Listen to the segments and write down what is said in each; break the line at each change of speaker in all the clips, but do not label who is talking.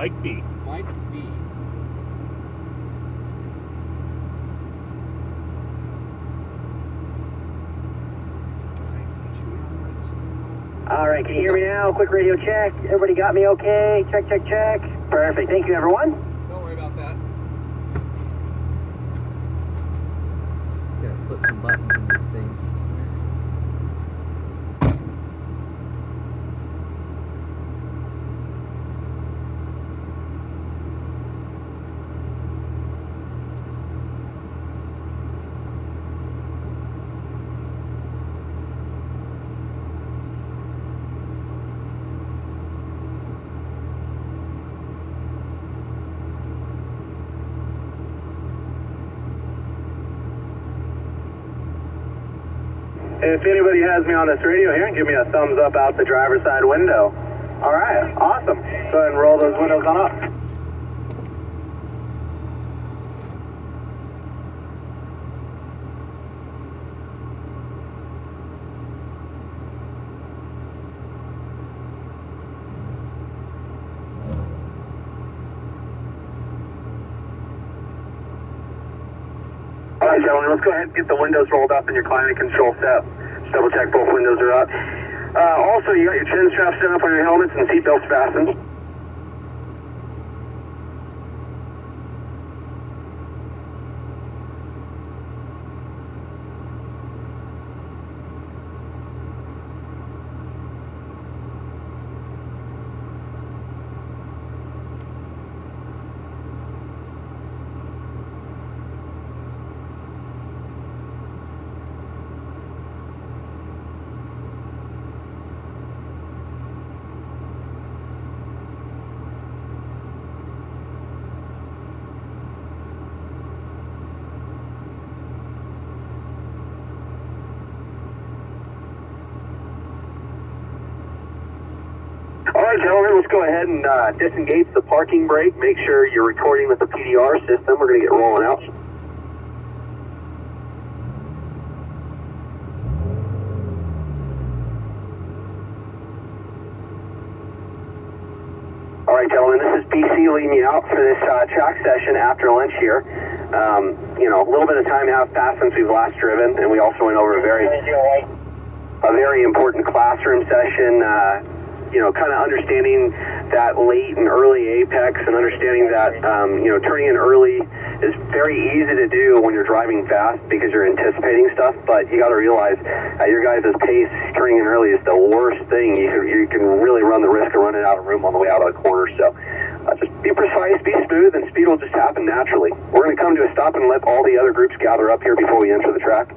Mike B.
Mike B.
All right, can you hear me now? Quick radio check. Everybody got me okay? Check, check, check. Perfect. Thank you, everyone.
Don't worry about that. Gotta flip some buttons in these things.
If anybody has me on this radio here, give me a thumbs up out the driver's side window. All right, awesome. Go ahead and roll those windows on up. All right, gentlemen, let's go ahead and get the windows rolled up in your climate control set. Just double check both windows are up. Also, you got your chin straps set up on your helmets and seatbelts fastened. All right, gentlemen, let's go ahead and disengage the parking brake. Make sure you're recording with the PDR system. We're going to get rolling out. All right, gentlemen, this is BC leading you out for this track session after lunch here. You know, a little bit of time has passed since we've last driven, and we also went over a very important classroom session. You know, kind of understanding that late and early apex and understanding that, you know, turning in early is very easy to do when you're driving fast because you're anticipating stuff, but you got to realize at your guys' pace, turning in early is the worst thing. You can really run the risk of running out of room on the way out of the corner, so just be precise, be smooth, and speed will just happen naturally. We're going to come to a stop and let all the other groups gather up here before we enter the track.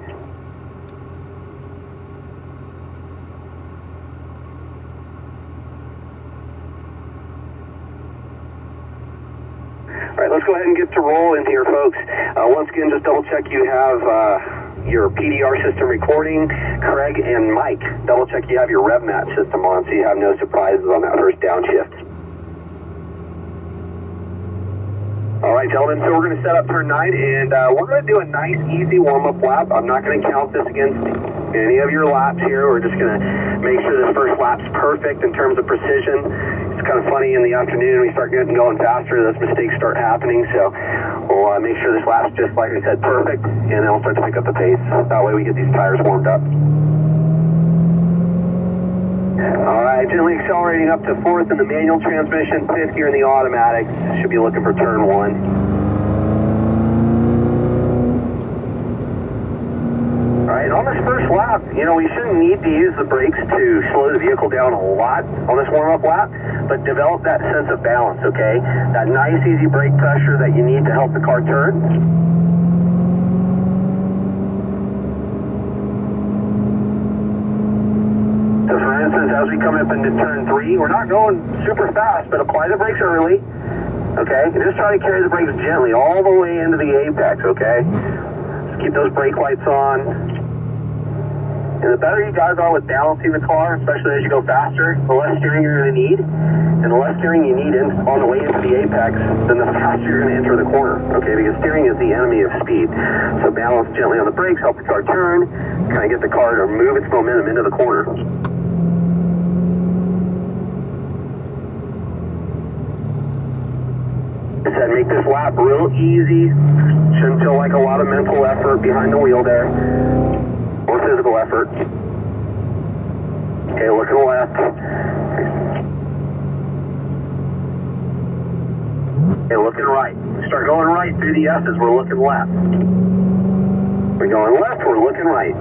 All right, let's go ahead and get to rolling here, folks. Once again, just double check you have your PDR system recording. Craig and Mike, double check you have your RevMat system on so you have no surprises on that first downshift. All right, gentlemen, so we're going to set up turn 9, and we're going to do a nice, easy warm-up lap. I'm not going to count this against any of your laps here. We're just going to make sure this first lap's perfect in terms of precision. It's kind of funny in the afternoon, we start getting going faster, those mistakes start happening, so we'll make sure this lap's just, like I said, perfect, and then we'll start to pick up the pace. That way we get these tires warmed up. All right, gently accelerating up to 4th in the manual transmission, 5th gear in the automatic. Should be looking for turn 1. All right, on this first lap, you know, we shouldn't need to use the brakes to slow the vehicle down a lot on this warm-up lap, but develop that sense of balance, okay? That nice, easy brake pressure that you need to help the car turn. So for instance, as we come up into turn 3, we're not going super fast, but apply the brakes early, okay? And just try to carry the brakes gently all the way into the apex, okay? Just keep those brake lights on. And the better you guys are with balancing the car, especially as you go faster, the less steering you're going to need. And the less steering you need on the way into the apex, then the faster you're going to enter the corner, okay? Because steering is the enemy of speed. So balance gently on the brakes, help the car turn, kind of get the car to move its momentum into the corner. I said, make this lap real easy. Shouldn't feel like a lot of mental effort behind the wheel there, or physical effort. Okay, looking left. Okay, looking right. Start going right through the S's, we're looking left. We're going left, we're looking right.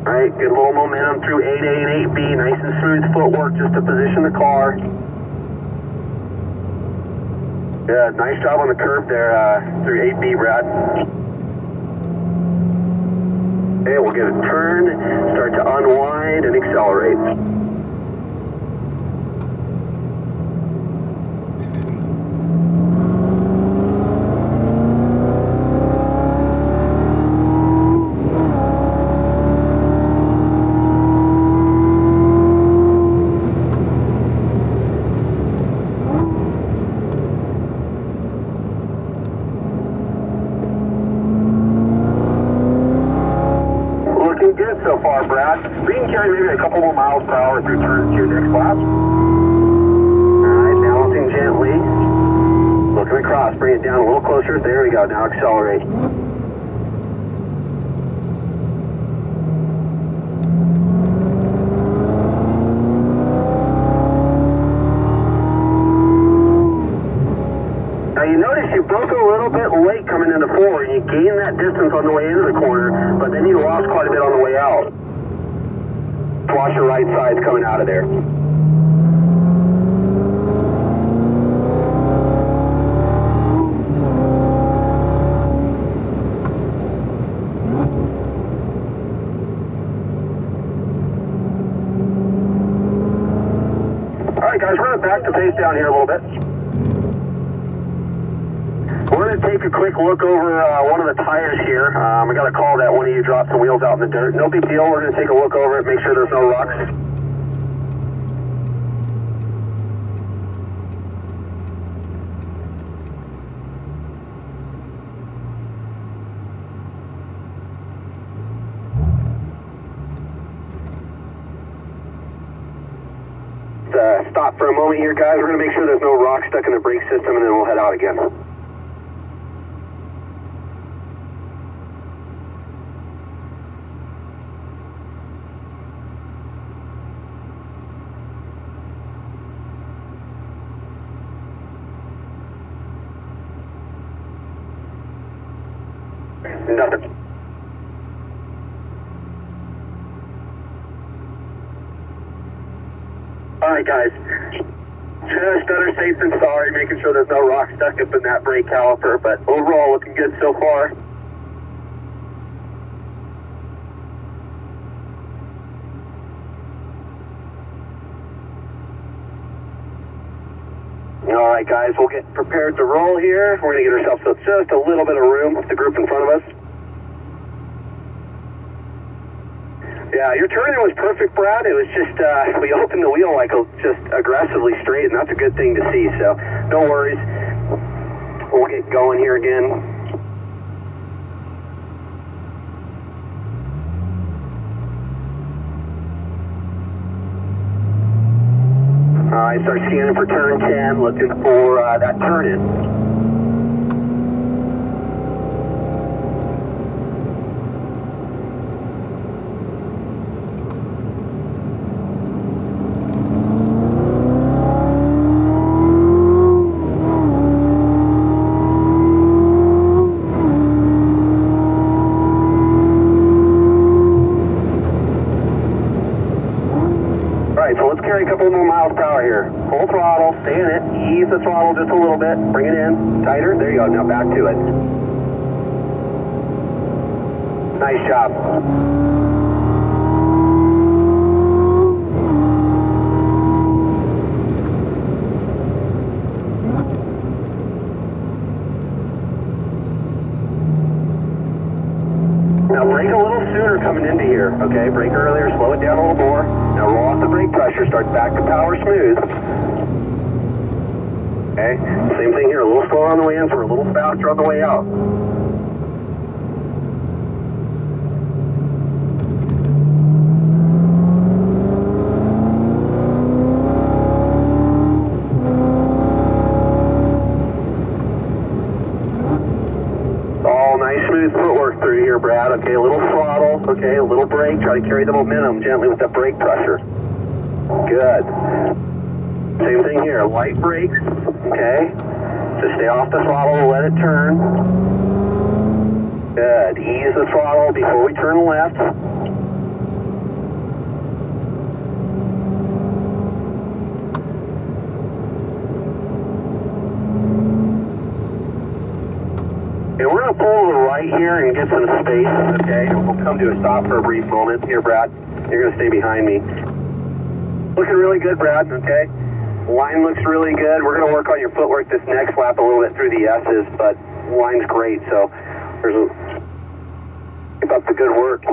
Alright, good little momentum through 8A and 8B, nice and smooth footwork just to position the car. Good, nice job on the curve there through 8B, Brad. Okay, we'll get a turn, start to unwind and accelerate. Good so far, Brad. We can carry maybe a couple more miles per hour through turns to your next lap. Alright, balancing gently. Looking across, bring it down a little closer. There we go, now accelerate. Now you notice you broke a little bit late coming into forward. You gained that distance on the way into the corner, but then you lost quite a bit on the way out. Watch your right sides coming out of there. Alright guys, we're going to back the pace down here a little bit. We're going to take a quick look over one of the tires here. I got a call that one of you dropped some wheels out in the dirt. No big deal. We're going to take a look over it, make sure there's no rocks. Stop for a moment here, guys. We're going to make sure there's no rock stuck in the brake system, and then we'll head out again. Nothing. Alright guys, just better safe than sorry, making sure there's no rock stuck up in that brake caliper, but overall looking good so far. Alright guys, we'll get prepared to roll here. We're going to get ourselves just a little bit of room with the group in front of us. Yeah, your turning was perfect, Brad. It was just, we opened the wheel like just aggressively straight, and that's a good thing to see, so no worries. We'll get going here again. Alright, start scanning for turn 10, looking for that turn-in. So let's carry a couple more miles per hour here. Full throttle, stay in it, ease the throttle just a little bit, bring it in, tighter, there you go, now back to it. Nice job. Now brake a little sooner coming into here, okay? Brake earlier, slow it down a little more. Now roll off the brake pressure, start back to power smooth. Okay, same thing here, a little slower on the way in, so we're a little faster on the way out. here, Brad. Okay, a little throttle. Okay, a little brake. Try to carry the momentum gently with that brake pressure. Good. Same thing here. Light brakes. Okay. Just stay off the throttle and let it turn. Good. Ease the throttle before we turn left. And we're going to pull to the right here and get some space, okay? And we'll come to a stop for a brief moment. Here, Brad, you're going to stay behind me. Looking really good, Brad, okay? Line looks really good. We're going to work on your footwork this next lap a little bit through the S's, but line's great, so keep up the good work.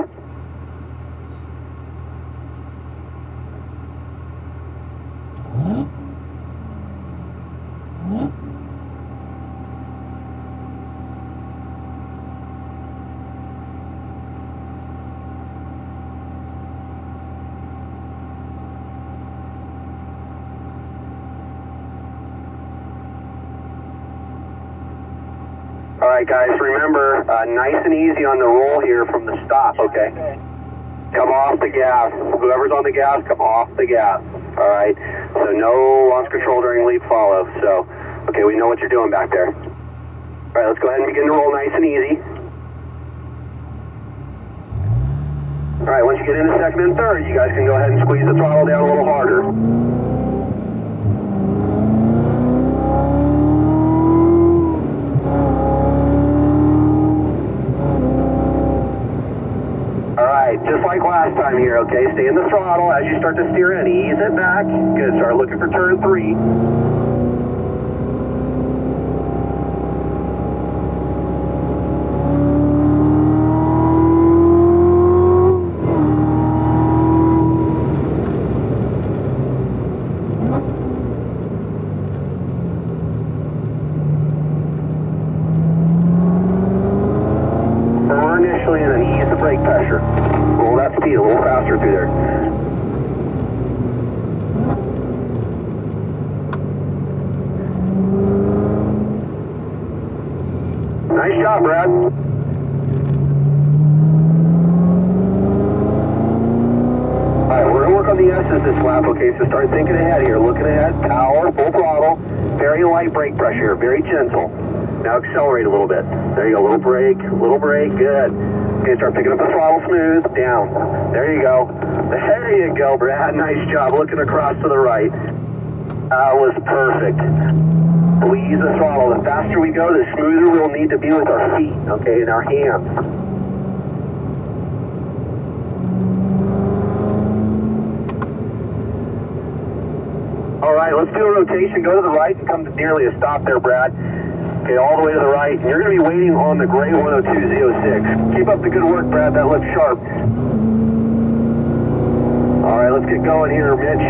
All right, guys, remember, nice and easy on the roll here from the stop, okay? Come off the gas. Whoever's on the gas, come off the gas, all right? So no launch control during lead follow. So, okay, we know what you're doing back there. All right, let's go ahead and begin to roll nice and easy. All right, once you get into second and third, you guys can go ahead and squeeze the throttle down a little harder. Just like last time here, okay? Stay in the throttle as you start to steer in. Ease it back. Good. Start looking for turn 3. Firmer initially and then ease the brake pressure. Roll that speed a little faster through there. Nice job, Brad. Alright, we're going to work on the S's this lap, okay? So start thinking ahead here. Looking ahead, power, full throttle, very light brake pressure, very gentle. Now accelerate a little bit. There you go, little brake, good. Okay, start picking up the throttle smooth, down. There you go. There you go, Brad. Nice job looking across to the right. That was perfect. We ease the throttle. The faster we go, the smoother we'll need to be with our feet, okay, and our hands. All right, let's do a rotation. Go to the right and come to nearly a stop there, Brad. Okay, all the way to the right, and you're going to be waiting on the gray 102 Z06. Keep up the good work, Brad. That looks sharp. All right, let's get going here, Mitch.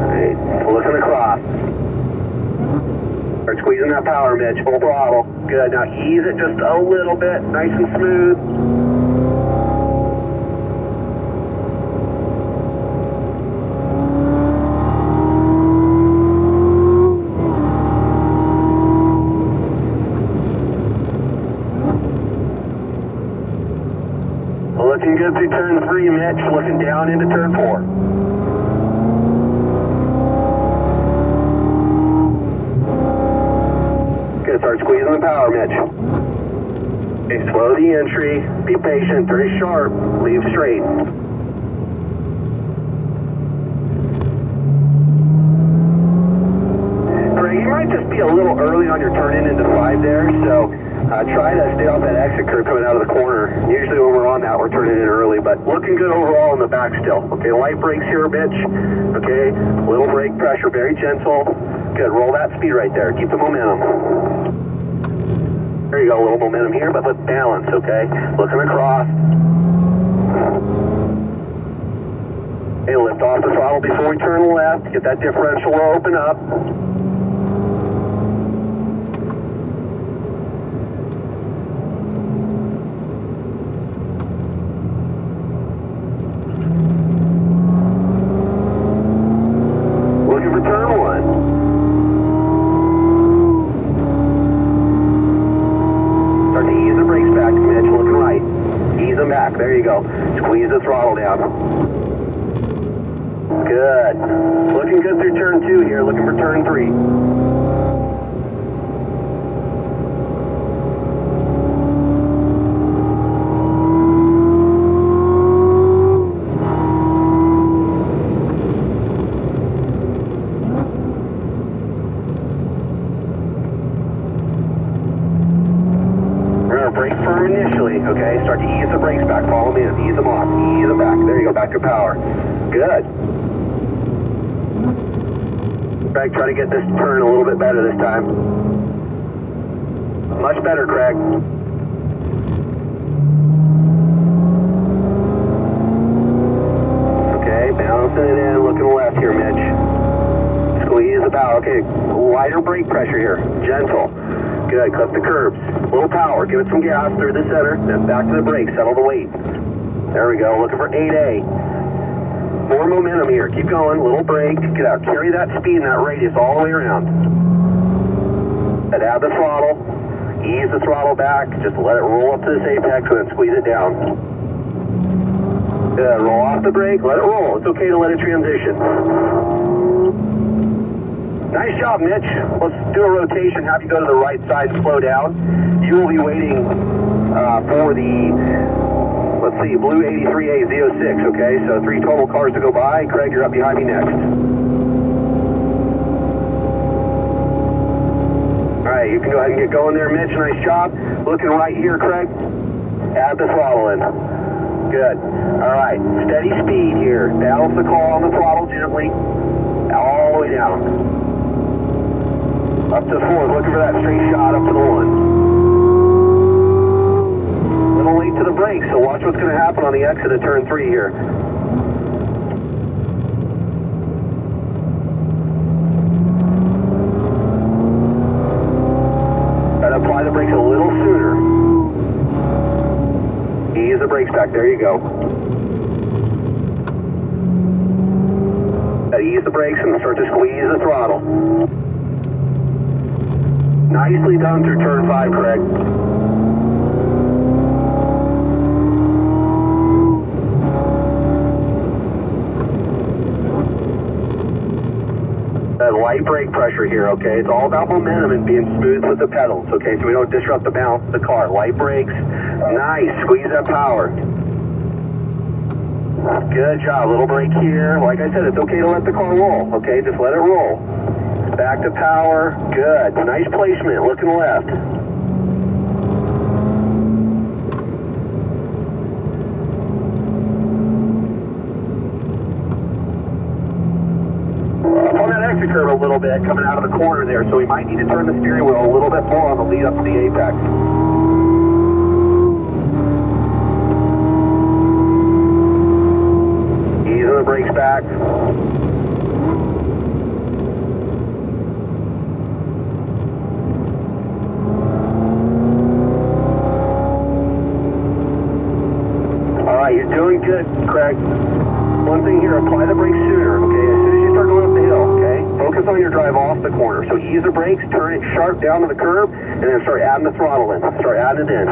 All right, looking across. Start squeezing that power, Mitch. Full throttle. Good. Now ease it just a little bit, nice and smooth. Looking good through turn 3, Mitch. Looking down into turn 4. Good. Start squeezing the power, Mitch. Okay, slow the entry. Be patient. Very sharp. Leave straight. Greg, you might just be a little early on your turn into 5 there, so try to stay off that exit curve coming out of the corner. Usually when we're on that, we're turning in early, but looking good overall in the back still. Okay, light brakes here, Mitch. Okay, little brake pressure, very gentle. Good, roll that speed right there. Keep the momentum. There you go, a little momentum here, but let's balance, okay? Looking across. Okay, lift off the throttle before we turn left. Get that differential to open up. you go. Squeeze the throttle down. Good. Looking good through turn 2 here. Looking for turn 3. Brake firm initially, okay? Start to ease the brakes back. Follow me in. Ease them off. Ease them back. There you go. Back to power. Good. Craig, try to get this turn a little bit better this time. Much better, Craig. Okay, balancing it in. Looking left here, Mitch. Squeeze the power. Okay, lighter brake pressure here. Gentle. Good, clip the curbs. Little power, give it some gas through the center, then back to the brake, settle the weight. There we go, looking for 8A. More momentum here, keep going, little brake, get out, carry that speed and that radius all the way around. And add the throttle, ease the throttle back, just let it roll up to this apex and then squeeze it down. Good, roll off the brake, let it roll, it's okay to let it transition. Nice job, Mitch. Let's do a rotation, have you go to the right side and slow down. You will be waiting for the, let's see, blue 83A Z06, okay? So 3 total cars to go by. Craig, you're up behind me next. All right, you can go ahead and get going there, Mitch. Nice job. Looking right here, Craig. Add the throttle in. Good. All right, steady speed here. Balance the car on the throttle gently. All the way down. Up to 4, looking for that straight shot up to the 1. Little late to the brake, so watch what's going to happen on the exit of turn 3 here. Try to apply the brakes a little sooner. Ease the brakes back, there you go. Ease the brakes and start to squeeze the throttle. Nicely done through turn 5, Craig. That light brake pressure here, okay? It's all about momentum and being smooth with the pedals, okay? So we don't disrupt the balance of the car. Light brakes, nice, squeeze that power. Good job, little brake here. Like I said, it's okay to let the car roll, okay? Just let it roll. Back to power, good. Nice placement, looking left. Up on that exit curve a little bit, coming out of the corner there, so we might need to turn the steering wheel a little bit more on the lead up to the apex. Easing the brakes back. You're doing good, Craig. One thing here, apply the brakes sooner, okay? As soon as you start going up the hill, okay? Focus on your drive off the corner. So ease the brakes, turn it sharp down to the curb, and then start adding the throttle in. Start adding it in.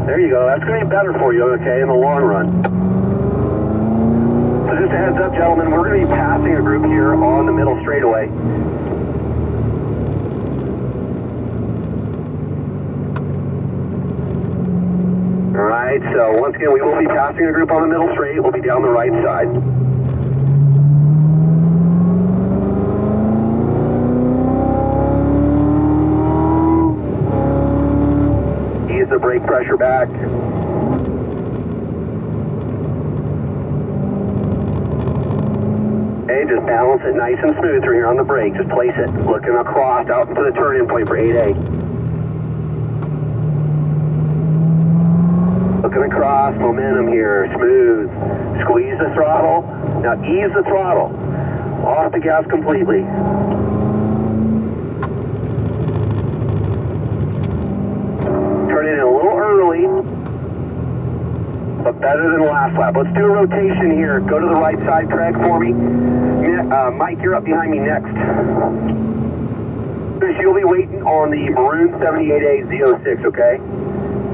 There you go. That's going to be better for you, okay, in the long run. So just a heads up, gentlemen, we're going to be passing a group here on the middle straightaway. Alright, so once again, we will be passing a group on the middle straight. We'll be down the right side. Ease the brake pressure back. Okay, just balance it nice and smooth through here on the brake. Just place it looking across out into the turn-in point for 8A. Looking across, momentum here, smooth. Squeeze the throttle. Now ease the throttle. Off the gas completely. Turn it in a little early, but better than last lap. Let's do a rotation here. Go to the right side, Craig, for me. Mike, you're up behind me next. You'll be waiting on the maroon 78A Z06, okay?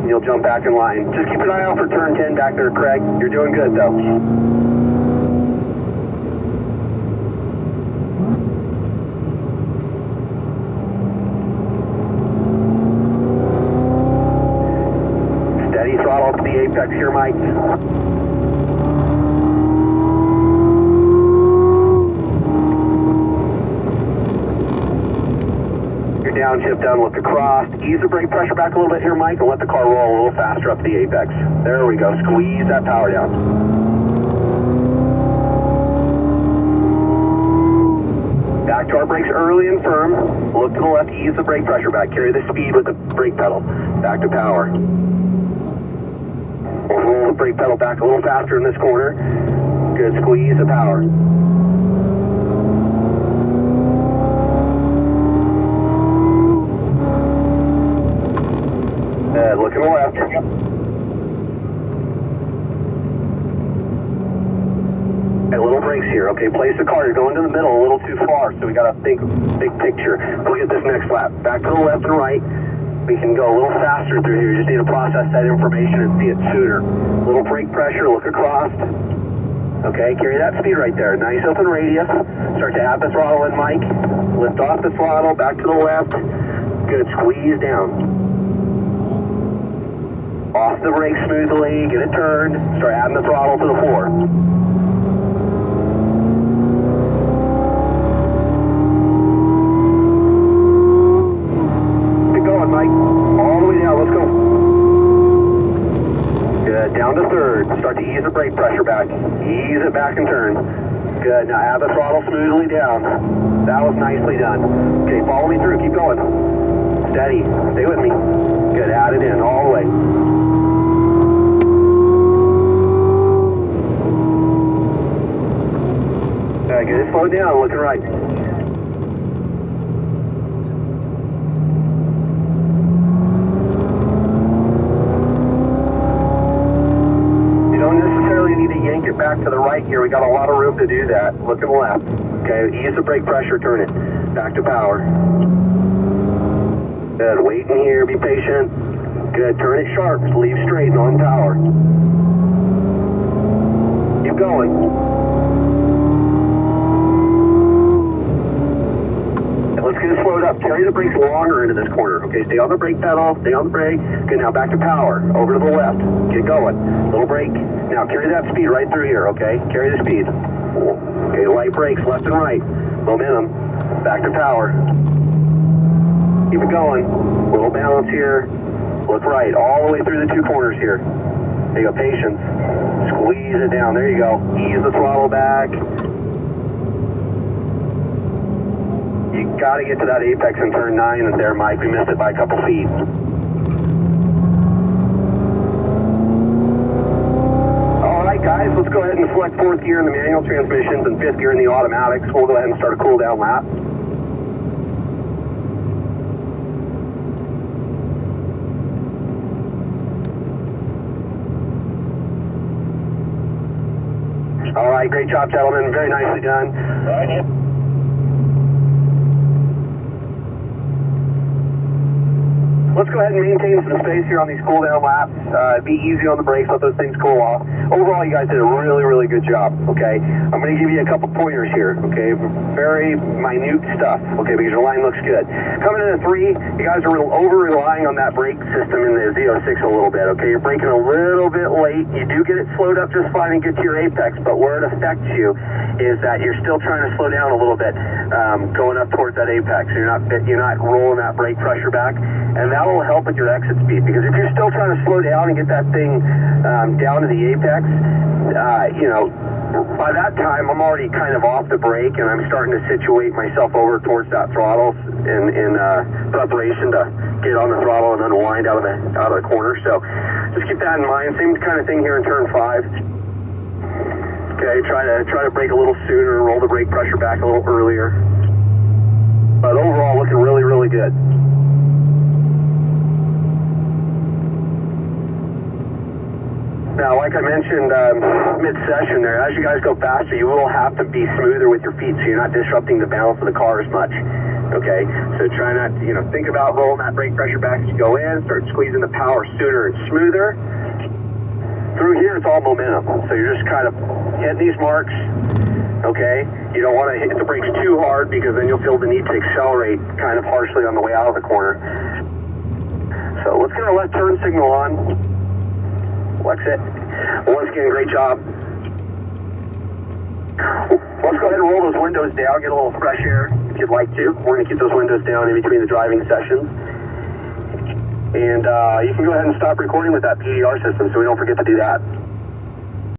and you'll jump back in line. Just keep an eye out for turn 10 back there, Craig. You're doing good, though. Steady throttle up to the apex here, Mike. Downshift down, look across. Ease the brake pressure back a little bit here, Mike, and let the car roll a little faster up the apex. There we go. Squeeze that power down. Back to our brakes early and firm. Look to the left, ease the brake pressure back. Carry the speed with the brake pedal. Back to power. We'll roll the brake pedal back a little faster in this corner. Good. Squeeze the power. Look to the left. And little brakes here. Okay, place the car. You're going to the middle a little too far, so we got to think big picture. Look at this next lap. Back to the left and right. We can go a little faster through here. You just need to process that information and see it sooner. Little brake pressure. Look across. Okay, carry that speed right there. Nice open radius. Start to add the throttle in, Mike. Lift off the throttle. Back to the left. Good. Squeeze down. Off the brake smoothly, get it turned, start adding the throttle to the floor. Keep going, Mike. All the way down, let's go. Good, down to third. Start to ease the brake pressure back. Ease it back and turn. Good, now add the throttle smoothly down. That was nicely done. Okay, follow me through, keep going. Steady, stay with me. Good, add it in all the way. Get it slowed down, looking right. You don't necessarily need to yank it back to the right here. We got a lot of room to do that. Look to the left. Okay, ease the brake pressure, turn it. Back to power. Good, wait in here, be patient. Good, turn it sharp, leave straight and on power. Keep going. Let's get it slowed up. Carry the brakes longer into this corner. Okay, stay on the brake pedal, stay on the brake. Okay, now back to power. Over to the left. Get going. Little brake. Now carry that speed right through here, okay? Carry the speed. Okay, light brakes left and right. Momentum. Back to power. Keep it going. Little balance here. Look right. All the way through the two corners here. There you go. Patience. Squeeze it down. There you go. Ease the throttle back. You got to get to that apex in turn 9 and there, Mike. We missed it by a couple feet. All right, guys, let's go ahead and select 4th gear in the manual transmissions and 5th gear in the automatics. We'll go ahead and start a cool down lap. All right, great job, gentlemen. Very nicely done. Right. Let's go ahead and maintain some space here on these cool down laps. Be easy on the brakes, let those things cool off. Overall, you guys did a really, really good job, okay? I'm going to give you a couple pointers here, okay? Very minute stuff, okay, because your line looks good. Coming into 3, you guys are over-relying on that brake system in the Z06 a little bit, okay? You're braking a little bit late. You do get it slowed up just fine and get to your apex, but where it affects you is that you're still trying to slow down a little bit going up towards that apex. You're not rolling that brake pressure back, and that will help with your exit speed, because if you're still trying to slow down and get that thing down to the apex, you know, by that time I'm already kind of off the brake and I'm starting to situate myself over towards that throttle in preparation to get on the throttle and unwind out of the corner. So just keep that in mind. Same kind of thing here in turn 5. Okay, try to brake a little sooner, roll the brake pressure back a little earlier. But overall, looking really, really good. Now, like I mentioned mid-session there, as you guys go faster, you will have to be smoother with your feet so you're not disrupting the balance of the car as much. Okay, so try not to, think about rolling that brake pressure back as you go in, start squeezing the power sooner and smoother. Through here, it's all momentum. So you're just kind of hitting these marks, okay? You don't want to hit the brakes too hard because then you'll feel the need to accelerate kind of harshly on the way out of the corner. So let's get our left turn signal on. Let's it. Once again, great job. Let's go ahead and roll those windows down, get a little fresh air if you'd like to. We're going to keep those windows down in between the driving sessions. And you can go ahead and stop recording with that PDR system so we don't forget to do that.